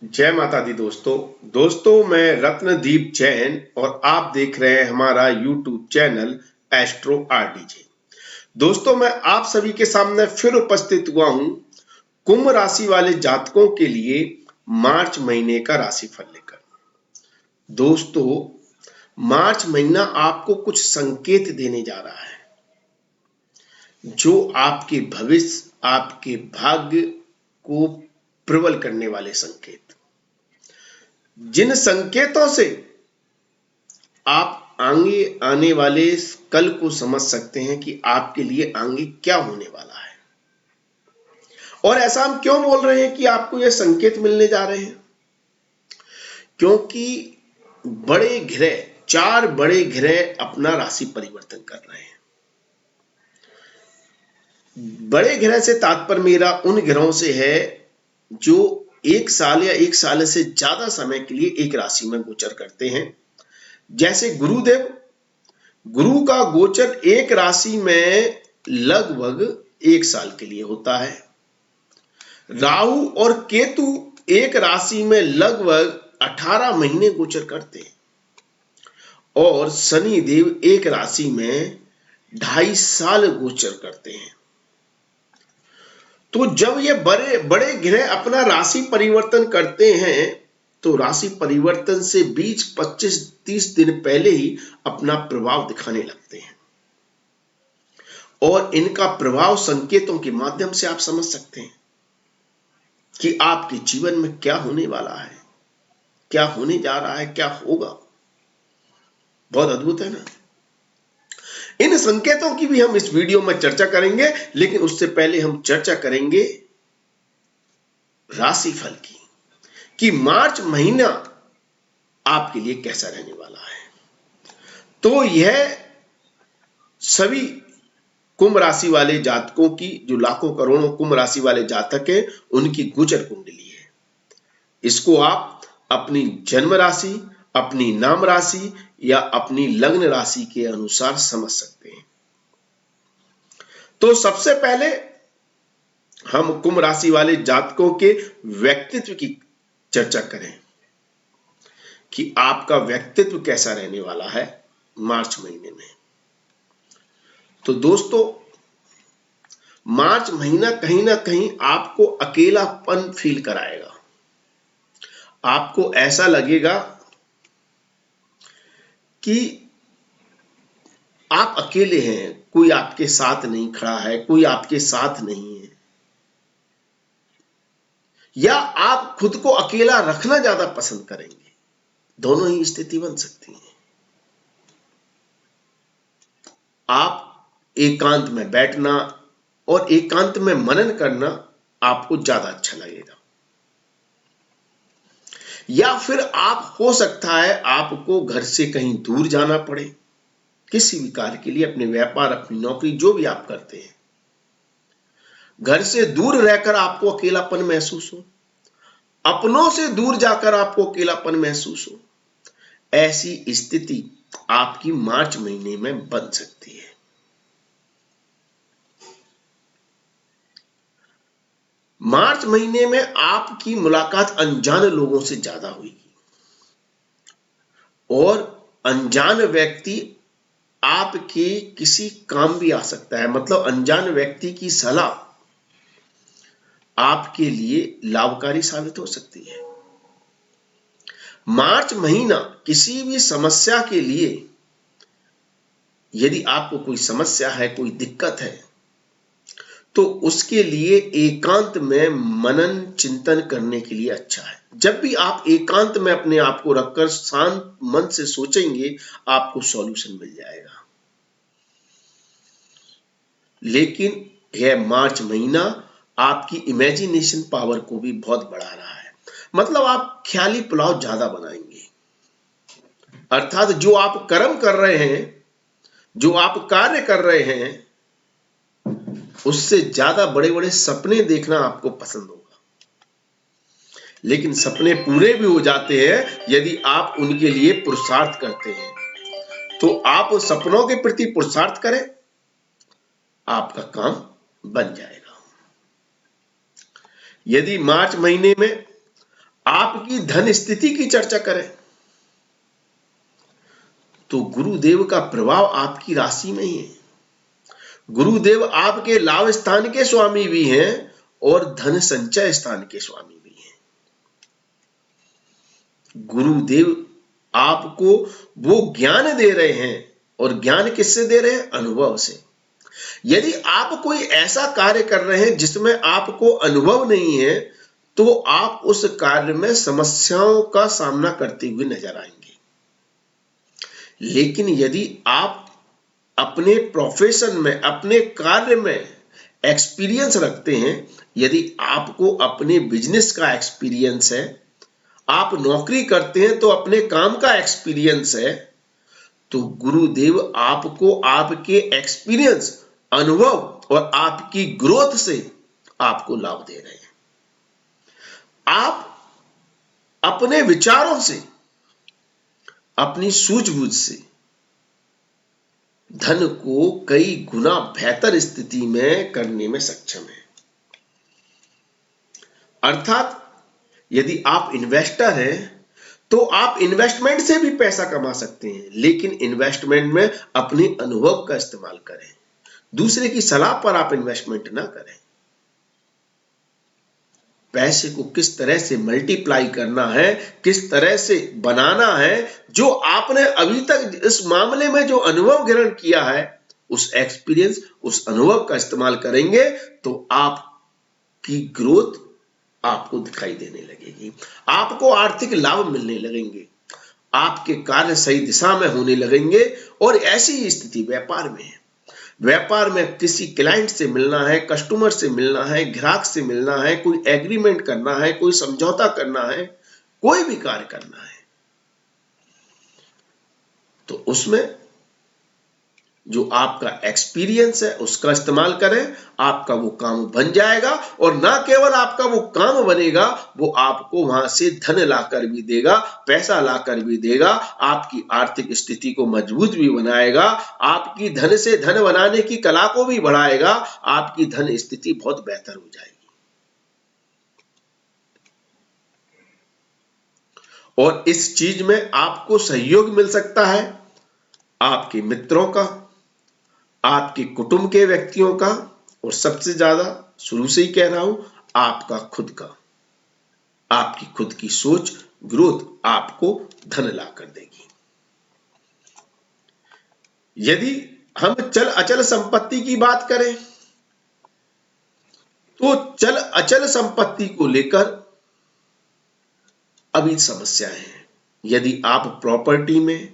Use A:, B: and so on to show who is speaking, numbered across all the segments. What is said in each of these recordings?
A: जय माता दी दोस्तों मैं रत्नदीप जैन और आप देख रहे हैं हमारा यूट्यूब चैनल एस्ट्रो आरडीजे। दोस्तों मैं आप सभी के सामने फिर उपस्थित हुआ हूं कुंभ राशि वाले जातकों के लिए मार्च महीने का राशिफल लेकर। दोस्तों मार्च महीना आपको कुछ संकेत देने जा रहा है जो आपके भविष्य आपके भाग्य को प्रबल करने वाले संकेत। जिन संकेतों से आप आगे आने वाले कल को समझ सकते हैं कि आपके लिए आगे क्या होने वाला है। और ऐसा हम क्यों बोल रहे हैं कि आपको यह संकेत मिलने जा रहे हैं? क्योंकि बड़े ग्रह, 4 बड़े ग्रह अपना राशि परिवर्तन कर रहे हैं। बड़े ग्रह से तात्पर्य मेरा उन ग्रहों से है जो 1 साल या 1 साल से ज्यादा समय के लिए एक राशि में गोचर करते हैं। जैसे गुरुदेव, गुरु का गोचर एक राशि में लगभग 1 साल के लिए होता है। राहु और केतु एक राशि में लगभग 18 महीने गोचर करते हैं और शनि देव एक राशि में 2.5 साल गोचर करते हैं। तो जब ये बड़े बड़े ग्रह अपना राशि परिवर्तन करते हैं तो राशि परिवर्तन से 20, 25, 30 दिन पहले ही अपना प्रभाव दिखाने लगते हैं और इनका प्रभाव संकेतों के माध्यम से आप समझ सकते हैं कि आपके जीवन में क्या होने वाला है, क्या होने जा रहा है, क्या होगा। बहुत अद्भुत है ना। इन संकेतों की भी हम इस वीडियो में चर्चा करेंगे, लेकिन उससे पहले हम चर्चा करेंगे राशिफल की कि मार्च महीना आपके लिए कैसा रहने वाला है। तो यह सभी कुंभ राशि वाले जातकों की, जो लाखों करोड़ों कुंभ राशि वाले जातक हैं, उनकी गोचर कुंडली है। इसको आप अपनी जन्म राशि, अपनी नाम राशि या अपनी लग्न राशि के अनुसार समझ सकते हैं। तो सबसे पहले हम कुंभ राशि वाले जातकों के व्यक्तित्व की चर्चा करें कि आपका व्यक्तित्व कैसा रहने वाला है मार्च महीने में। तो दोस्तों मार्च महीना कहीं ना कहीं आपको अकेलापन फील कराएगा। आपको ऐसा लगेगा कि आप अकेले हैं, कोई आपके साथ नहीं खड़ा है, कोई आपके साथ नहीं है, या आप खुद को अकेला रखना ज्यादा पसंद करेंगे। दोनों ही स्थिति बन सकती है। आप एकांत में बैठना और एकांत में मनन करना आपको ज्यादा अच्छा लगेगा, या फिर आप हो सकता है आपको घर से कहीं दूर जाना पड़े किसी भी कार्य के लिए, अपने व्यापार, अपनी नौकरी, जो भी आप करते हैं, घर से दूर रहकर आपको अकेलापन महसूस हो, अपनों से दूर जाकर आपको अकेलापन महसूस हो। ऐसी स्थिति आपकी मार्च महीने में बन सकती है। मार्च महीने में आपकी मुलाकात अनजान लोगों से ज्यादा होगी और अनजान व्यक्ति आपके किसी काम भी आ सकता है। मतलब अनजान व्यक्ति की सलाह आपके लिए लाभकारी साबित हो सकती है। मार्च महीना किसी भी समस्या के लिए, यदि आपको कोई समस्या है, कोई दिक्कत है, तो उसके लिए एकांत में मनन चिंतन करने के लिए अच्छा है। जब भी आप एकांत में अपने आप को रखकर शांत मन से सोचेंगे, आपको सॉल्यूशन मिल जाएगा। लेकिन यह मार्च महीना आपकी इमेजिनेशन पावर को भी बहुत बढ़ा रहा है। मतलब आप ख्याली पुलाव ज्यादा बनाएंगे, अर्थात जो आप कर्म कर रहे हैं, जो आप कार्य कर रहे हैं, उससे ज्यादा बड़े बड़े सपने देखना आपको पसंद होगा। लेकिन सपने पूरे भी हो जाते हैं यदि आप उनके लिए पुरुषार्थ करते हैं। तो आप सपनों के प्रति पुरुषार्थ करें, आपका काम बन जाएगा। यदि मार्च महीने में आपकी धन स्थिति की चर्चा करें तो गुरुदेव का प्रभाव आपकी राशि में ही है। गुरुदेव आपके लाभ स्थान के स्वामी भी हैं और धन संचय स्थान के स्वामी भी हैं। गुरुदेव आपको वो ज्ञान दे रहे हैं और ज्ञान किससे दे रहे हैं? अनुभव से। यदि आप कोई ऐसा कार्य कर रहे हैं जिसमें आपको अनुभव नहीं है तो आप उस कार्य में समस्याओं का सामना करते हुए नजर आएंगे। लेकिन यदि आप अपने प्रोफेशन में, अपने कार्य में एक्सपीरियंस रखते हैं, यदि आपको अपने बिजनेस का एक्सपीरियंस है, आप नौकरी करते हैं तो अपने काम का एक्सपीरियंस है, तो गुरुदेव आपको आपके एक्सपीरियंस, अनुभव और आपकी ग्रोथ से आपको लाभ दे रहे हैं। आप अपने विचारों से, अपनी सूझबूझ से धन को कई गुना बेहतर स्थिति में करने में सक्षम है। अर्थात यदि आप इन्वेस्टर हैं तो आप इन्वेस्टमेंट से भी पैसा कमा सकते हैं, लेकिन इन्वेस्टमेंट में अपने अनुभव का इस्तेमाल करें। दूसरे की सलाह पर आप इन्वेस्टमेंट ना करें। पैसे को किस तरह से मल्टीप्लाई करना है, किस तरह से बनाना है, जो आपने अभी तक इस मामले में जो अनुभव ग्रहण किया है, उस एक्सपीरियंस, उस अनुभव का इस्तेमाल करेंगे तो आपकी ग्रोथ आपको दिखाई देने लगेगी, आपको आर्थिक लाभ मिलने लगेंगे, आपके कार्य सही दिशा में होने लगेंगे। और ऐसी स्थिति व्यापार में है। व्यापार में किसी क्लाइंट से मिलना है, कस्टमर से मिलना है, ग्राहक से मिलना है, कोई एग्रीमेंट करना है, कोई समझौता करना है, कोई भी कार्य करना है, तो उसमें जो आपका एक्सपीरियंस है उसका इस्तेमाल करें, आपका वो काम बन जाएगा। और ना केवल आपका वो काम बनेगा, वो आपको वहां से धन लाकर भी देगा, पैसा लाकर भी देगा, आपकी आर्थिक स्थिति को मजबूत भी बनाएगा, आपकी धन से धन बनाने की कला को भी बढ़ाएगा, आपकी धन स्थिति बहुत बेहतर हो जाएगी। और इस चीज में आपको सहयोग मिल सकता है आपके मित्रों का, आपके कुटुंब के व्यक्तियों का, और सबसे ज्यादा शुरू से ही कह रहा हूं, आपका खुद का। आपकी खुद की सोच, ग्रोथ आपको धन ला कर देगी। यदि हम चल अचल संपत्ति की बात करें तो चल अचल संपत्ति को लेकर अभी समस्याएं हैं। यदि आप प्रॉपर्टी में,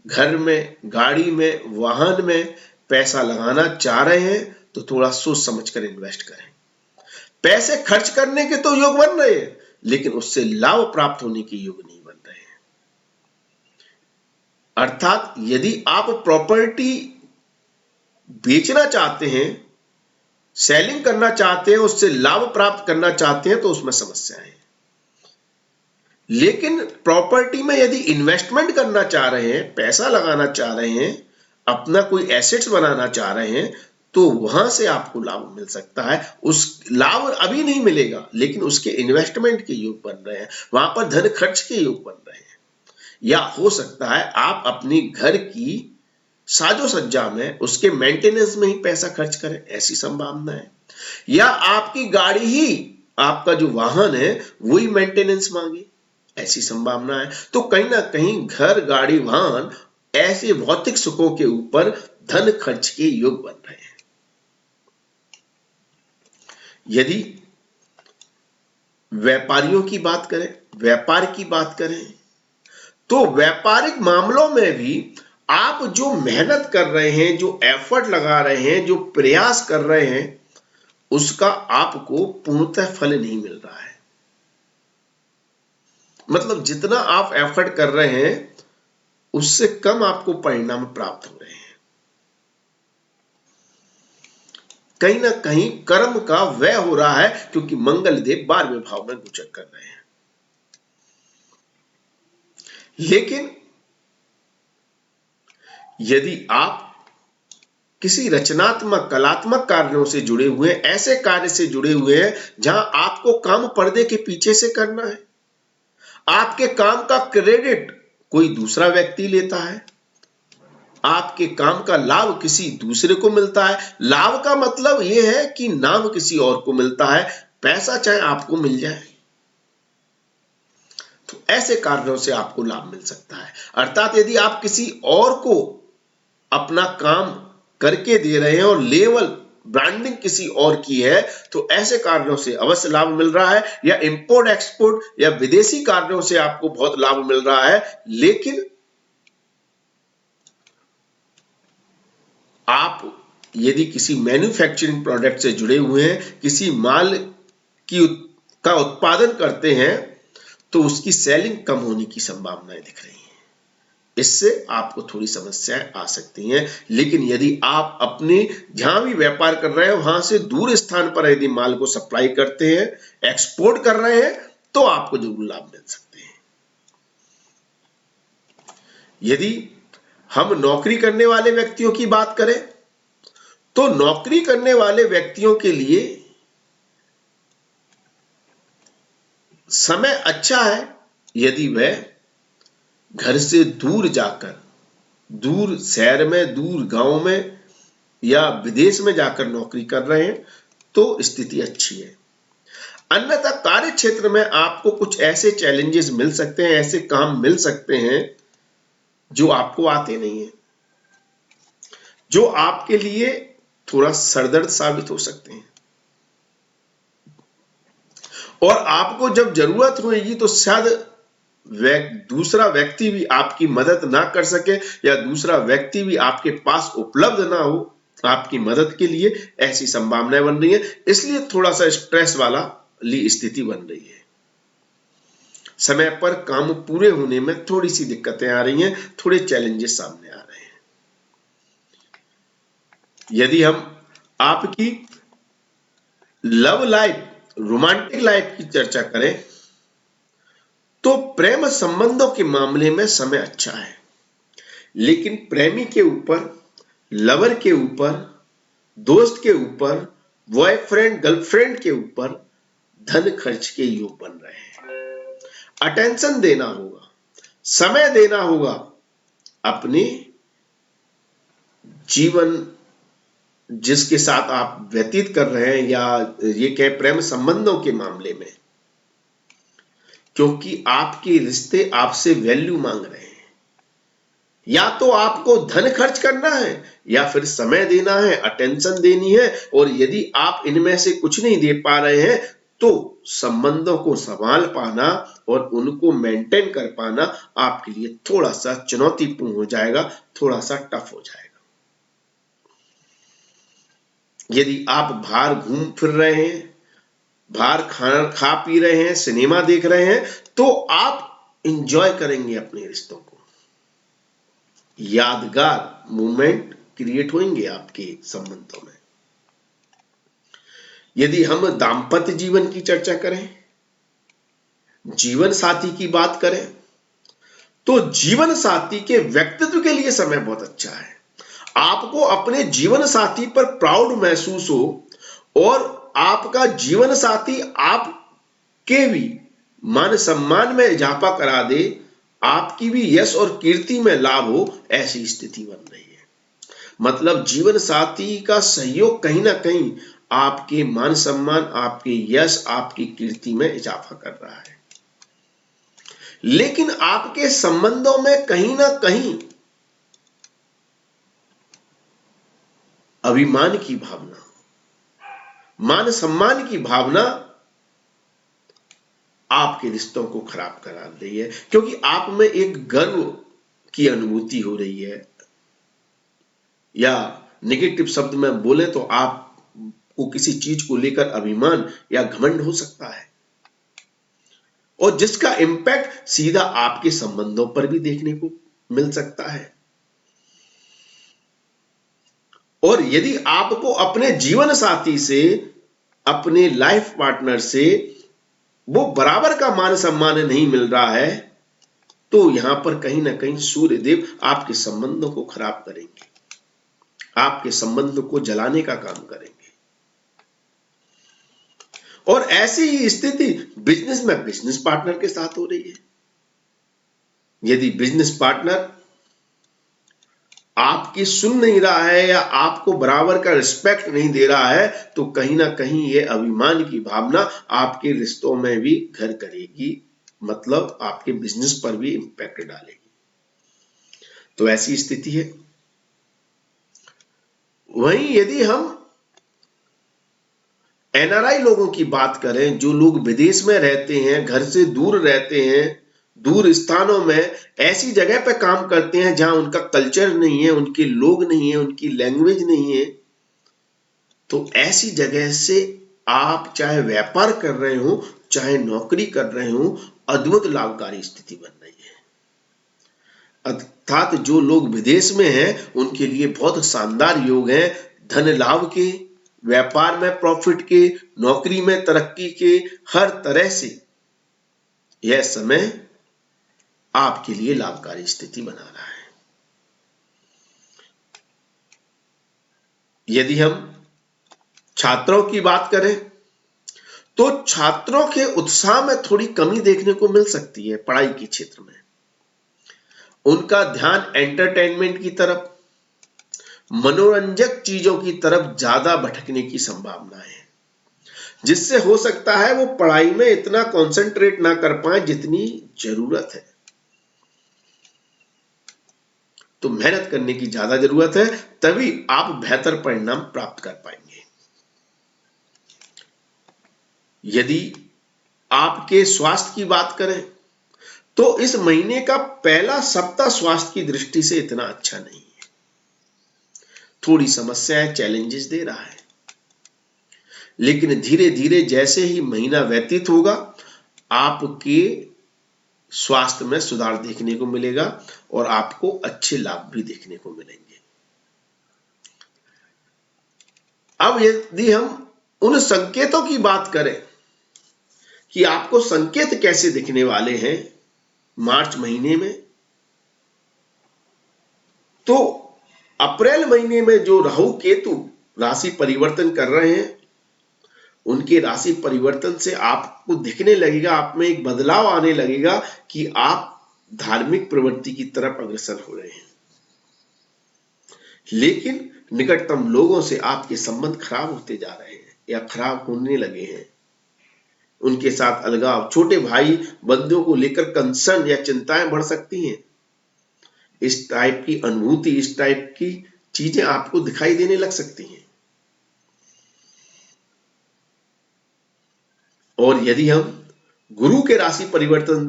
A: घर में, गाड़ी में, वाहन में पैसा लगाना चाह रहे हैं तो थोड़ा सोच समझकर इन्वेस्ट करें। पैसे खर्च करने के तो योग बन रहे हैं, लेकिन उससे लाभ प्राप्त होने के योग नहीं बन रहे हैं। अर्थात यदि आप प्रॉपर्टी बेचना चाहते हैं, सेलिंग करना चाहते हैं, उससे लाभ प्राप्त करना चाहते हैं, तो उसमें समस्या है। लेकिन प्रॉपर्टी में यदि इन्वेस्टमेंट करना चाह रहे हैं, पैसा लगाना चाह रहे हैं, अपना कोई एसेट्स बनाना चाह रहे हैं, तो वहां से आपको लाभ मिल सकता है। उस लाभ अभी नहीं मिलेगा, लेकिन उसके इन्वेस्टमेंट के योग बन रहे हैं, वहां पर धन खर्च के योग बन रहे हैं। या हो सकता है आप अपनी घर की साजो सज्जा में, उसके मेंटेनेंस में ही पैसा खर्च करें, ऐसी संभावना है। या आपकी गाड़ी ही, आपका जो वाहन है वही मेंटेनेंस मांगे, ऐसी संभावना है। तो कहीं ना कहीं घर, गाड़ी, वाहन ऐसे भौतिक सुखों के ऊपर धन खर्च के योग बन रहे हैं। यदि व्यापारियों की बात करें, व्यापार की बात करें, तो व्यापारिक मामलों में भी आप जो मेहनत कर रहे हैं, जो एफर्ट लगा रहे हैं, जो प्रयास कर रहे हैं, उसका आपको पूर्णतः फल नहीं मिल रहा है। मतलब जितना आप एफर्ट कर रहे हैं उससे कम आपको परिणाम प्राप्त हो रहे हैं। कहीं ना कहीं कर्म का व्यय हो रहा है, क्योंकि मंगल देव 12वें भाव में गोचर कर रहे हैं। लेकिन यदि आप किसी रचनात्मक, कलात्मक कार्यों से जुड़े हुए हैं, ऐसे कार्य से जुड़े हुए हैं जहां आपको काम पर्दे के पीछे से करना है, आपके काम का क्रेडिट कोई दूसरा व्यक्ति लेता है, आपके काम का लाभ किसी दूसरे को मिलता है। लाभ का मतलब यह है कि नाम किसी और को मिलता है, पैसा चाहे आपको मिल जाए। तो ऐसे कारणों से आपको लाभ मिल सकता है। अर्थात यदि आप किसी और को अपना काम करके दे रहे हैं और लेवल ब्रांडिंग किसी और की है, तो ऐसे कारणों से अवश्य लाभ मिल रहा है। या इंपोर्ट एक्सपोर्ट या विदेशी कारणों से आपको बहुत लाभ मिल रहा है। लेकिन आप यदि किसी मैन्युफैक्चरिंग प्रोडक्ट से जुड़े हुए हैं, किसी माल का उत्पादन करते हैं, तो उसकी सेलिंग कम होने की संभावनाएं दिख रही हैं। इससे आपको थोड़ी समस्याएं आ सकती हैं। लेकिन यदि आप अपने जहां भी व्यापार कर रहे हैं वहां से दूर स्थान पर यदि माल को सप्लाई करते हैं, एक्सपोर्ट कर रहे हैं, तो आपको जरूर लाभ मिल सकते हैं। यदि हम नौकरी करने वाले व्यक्तियों की बात करें, तो नौकरी करने वाले व्यक्तियों के लिए समय अच्छा है यदि वह घर से दूर जाकर, दूर शहर में, दूर गांव में या विदेश में जाकर नौकरी कर रहे हैं, तो स्थिति अच्छी है। अन्यथा कार्य क्षेत्र में आपको कुछ ऐसे चैलेंजेस मिल सकते हैं, ऐसे काम मिल सकते हैं जो आपको आते नहीं है, जो आपके लिए थोड़ा सरदर्द साबित हो सकते हैं। और आपको जब जरूरत होगी तो शायद दूसरा व्यक्ति भी आपकी मदद ना कर सके, या दूसरा व्यक्ति भी आपके पास उपलब्ध ना हो आपकी मदद के लिए, ऐसी संभावनाएं बन रही है। इसलिए थोड़ा सा स्ट्रेस वाला स्थिति बन रही है। समय पर काम पूरे होने में थोड़ी सी दिक्कतें आ रही हैं, थोड़े चैलेंजेस सामने आ रहे हैं। यदि हम आपकी लव लाइफ, रोमांटिक लाइफ की चर्चा करें, तो प्रेम संबंधों के मामले में समय अच्छा है। लेकिन प्रेमी के ऊपर, लवर के ऊपर, दोस्त के ऊपर, बॉयफ्रेंड गर्लफ्रेंड के ऊपर धन खर्च के योग बन रहे हैं। अटेंशन देना होगा, समय देना होगा अपने जीवन जिसके साथ आप व्यतीत कर रहे हैं, या ये कहें प्रेम संबंधों के मामले में, क्योंकि आपके रिश्ते आपसे वैल्यू मांग रहे हैं। या तो आपको धन खर्च करना है, या फिर समय देना है, अटेंशन देनी है। और यदि आप इनमें से कुछ नहीं दे पा रहे हैं, तो संबंधों को संभाल पाना और उनको मेंटेन कर पाना आपके लिए थोड़ा सा चुनौतीपूर्ण हो जाएगा, थोड़ा सा टफ हो जाएगा। यदि आप बाहर घूम फिर रहे हैं, बाहर खाना खा पी रहे हैं, सिनेमा देख रहे हैं, तो आप इंजॉय करेंगे अपने रिश्तों को, यादगार मोमेंट क्रिएट होंगे आपके संबंधों में। यदि हम दाम्पत्य जीवन की चर्चा करें, जीवन साथी की बात करें, तो जीवन साथी के व्यक्तित्व के लिए समय बहुत अच्छा है। आपको अपने जीवन साथी पर प्राउड महसूस हो और आपका जीवन साथी आपके भी मान सम्मान में इजाफा करा दे, आपकी भी यश और कीर्ति में लाभ हो, ऐसी स्थिति बन रही है। मतलब जीवन साथी का सहयोग कहीं ना कहीं आपके मान सम्मान, आपके यश, आपकी कीर्ति में इजाफा कर रहा है। लेकिन आपके संबंधों में कहीं ना कहीं अभिमान की भावना, मान सम्मान की भावना आपके रिश्तों को खराब करा रही है, क्योंकि आप में एक गर्व की अनुभूति हो रही है, या नेगेटिव शब्द में बोले तो आपको किसी चीज को लेकर अभिमान या घमंड हो सकता है, और जिसका इंपैक्ट सीधा आपके संबंधों पर भी देखने को मिल सकता है। और यदि आपको अपने जीवन साथी से, अपने लाइफ पार्टनर से वो बराबर का मान सम्मान नहीं मिल रहा है, तो यहां पर कहीं ना कहीं सूर्य देव आपके संबंधों को खराब करेंगे, आपके संबंधों को जलाने का काम करेंगे। और ऐसी ही स्थिति बिजनेस में बिजनेस पार्टनर के साथ हो रही है। यदि बिजनेस पार्टनर आपकी सुन नहीं रहा है या आपको बराबर का रिस्पेक्ट नहीं दे रहा है, तो कहीं ना कहीं ये अभिमान की भावना आपके रिश्तों में भी घर करेगी, मतलब आपके बिजनेस पर भी इंपैक्ट डालेगी। तो ऐसी स्थिति है। वहीं यदि हम एनआरआई लोगों की बात करें, जो लोग विदेश में रहते हैं, घर से दूर रहते हैं, दूर स्थानों में ऐसी जगह पे काम करते हैं जहां उनका कल्चर नहीं है, उनके लोग नहीं है, उनकी लैंग्वेज नहीं है, तो ऐसी जगह से आप चाहे व्यापार कर रहे हो, चाहे नौकरी कर रहे हो, अद्भुत लाभकारी स्थिति बन रही है। अर्थात जो लोग विदेश में हैं उनके लिए बहुत शानदार योग है, धन लाभ के, व्यापार में प्रॉफिट के, नौकरी में तरक्की के, हर तरह से यह समय आपके लिए लाभकारी स्थिति बना रहा है। यदि हम छात्रों की बात करें तो छात्रों के उत्साह में थोड़ी कमी देखने को मिल सकती है। पढ़ाई के क्षेत्र में उनका ध्यान एंटरटेनमेंट की तरफ, मनोरंजक चीजों की तरफ ज्यादा भटकने की संभावना है, जिससे हो सकता है वो पढ़ाई में इतना कंसंट्रेट ना कर पाए जितनी जरूरत है। तो मेहनत करने की ज्यादा जरूरत है, तभी आप बेहतर परिणाम प्राप्त कर पाएंगे। यदि आपके स्वास्थ्य की बात करें तो इस महीने का पहला सप्ताह स्वास्थ्य की दृष्टि से इतना अच्छा नहीं है, थोड़ी समस्याएं, चैलेंजेस दे रहा है। लेकिन धीरे धीरे जैसे ही महीना व्यतीत होगा, आपके स्वास्थ्य में सुधार देखने को मिलेगा और आपको अच्छे लाभ भी देखने को मिलेंगे। अब यदि हम उन संकेतों की बात करें कि आपको संकेत कैसे दिखने वाले हैं मार्च महीने में, तो अप्रैल महीने में जो राहु केतु राशि परिवर्तन कर रहे हैं, उनके राशि परिवर्तन से आपको दिखने लगेगा, आप में एक बदलाव आने लगेगा कि आप धार्मिक प्रवृत्ति की तरफ अग्रसर हो रहे हैं। लेकिन निकटतम लोगों से आपके संबंध खराब होते जा रहे हैं या खराब होने लगे हैं। उनके साथ अलगाव, छोटे भाई बंधुओं को लेकर कंसर्न या चिंताएं बढ़ सकती हैं। इस टाइप की अनुभूति, इस टाइप की चीजें आपको दिखाई देने लग सकती हैं। और यदि हम गुरु के राशि परिवर्तन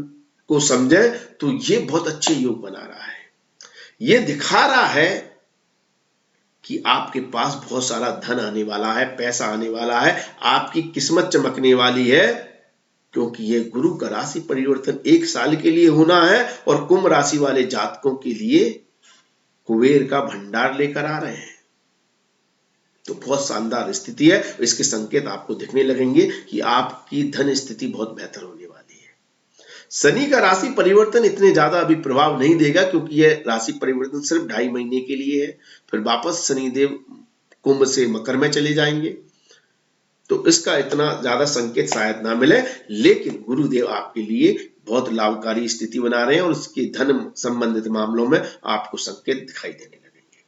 A: को समझें तो ये बहुत अच्छे योग बना रहा है। ये दिखा रहा है कि आपके पास बहुत सारा धन आने वाला है, पैसा आने वाला है, आपकी किस्मत चमकने वाली है, क्योंकि ये गुरु का राशि परिवर्तन 1 साल के लिए होना है और कुंभ राशि वाले जातकों के लिए कुबेर का भंडार लेकर आ रहे हैं। तो बहुत शानदार स्थिति है। इसके संकेत आपको दिखने लगेंगे कि आपकी धन स्थिति बहुत बेहतर होने वाली है। शनि का राशि परिवर्तन इतने ज्यादा अभी प्रभाव नहीं देगा, क्योंकि यह राशि परिवर्तन सिर्फ 2.5 महीने के लिए है, फिर वापस शनिदेव कुंभ से मकर में चले जाएंगे, तो इसका इतना ज्यादा संकेत शायद ना मिले। लेकिन गुरुदेव आपके लिए बहुत लाभकारी स्थिति बना रहे हैं और उसके धन संबंधित मामलों में आपको संकेत दिखाई देने लगेंगे।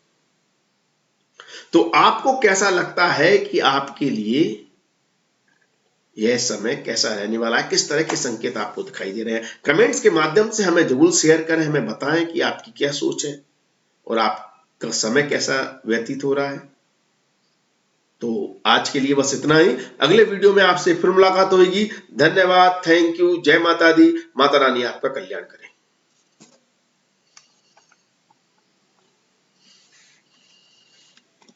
A: तो आपको कैसा लगता है कि आपके लिए यह समय कैसा रहने वाला है, किस तरह के संकेत आपको दिखाई दे रहे हैं? कमेंट्स के माध्यम से हमें जरूर शेयर करें, हमें बताएं कि आपकी क्या सोच है और आपका समय कैसा व्यतीत हो रहा है। तो आज के लिए बस इतना ही। अगले वीडियो में आपसे फिर मुलाकात होगी। धन्यवाद, थैंक यू, जय माता दी। माता रानी आपका कल्याण करें।